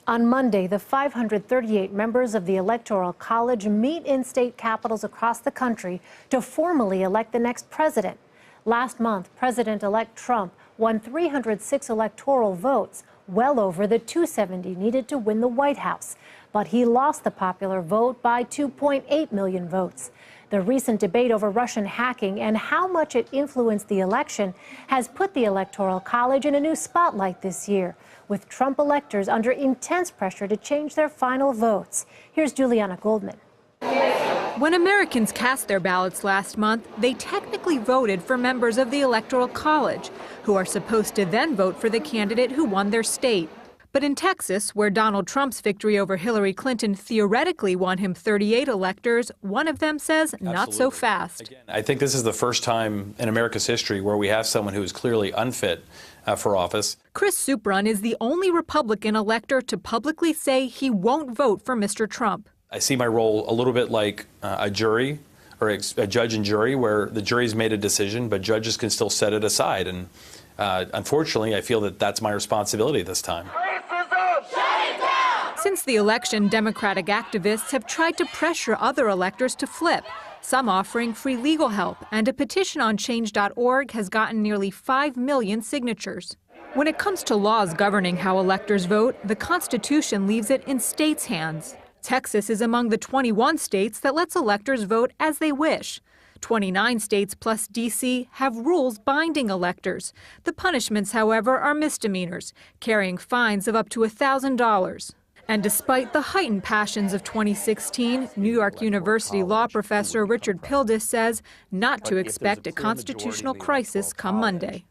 On Monday, the 538 members of the Electoral College meet in state capitals across the country to formally elect the next president. Last month, President-elect Trump won 306 electoral votes, well over the 270 needed to win the White House. But he lost the popular vote by 2.8 million votes. The recent debate over Russian hacking and how much it influenced the election has put the Electoral College in a new spotlight this year, with Trump electors under intense pressure to change their final votes. Here's Juliana Goldman. When Americans cast their ballots last month, they technically voted for members of the Electoral College, who are supposed to then vote for the candidate who won their state. But in Texas, where Donald Trump's victory over Hillary Clinton theoretically won him 38 electors, one of them says not so fast. Again, I think this is the first time in America's history where we have someone who is clearly unfit for office. Chris Supran is the only Republican elector to publicly say he won't vote for Mr. Trump. I see my role a little bit like a jury or a judge and jury, where the jury's made a decision, but judges can still set it aside. And unfortunately, I feel that that's my responsibility this time. Since the election, Democratic activists have tried to pressure other electors to flip, some offering free legal help, and a petition on change.org has gotten nearly 5 million signatures. When it comes to laws governing how electors vote, the Constitution leaves it in states' hands. Texas is among the 21 states that lets electors vote as they wish. 29 states plus D.C. have rules binding electors. The punishments, however, are misdemeanors, carrying fines of up to $1,000. And despite the heightened passions of 2016, New York University law professor Richard Pildes says not to expect a constitutional crisis come Monday.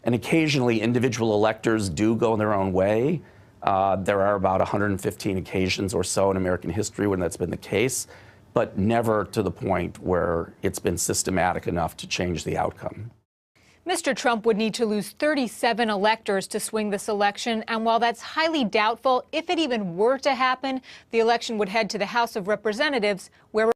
And occasionally, individual electors do go their own way. There are about 115 occasions or so in American history when that's been the case, but never to the point where it's been systematic enough to change the outcome. Mr. Trump would need to lose 37 electors to swing this election, and while that's highly doubtful, if it even were to happen, the election would head to the House of Representatives, where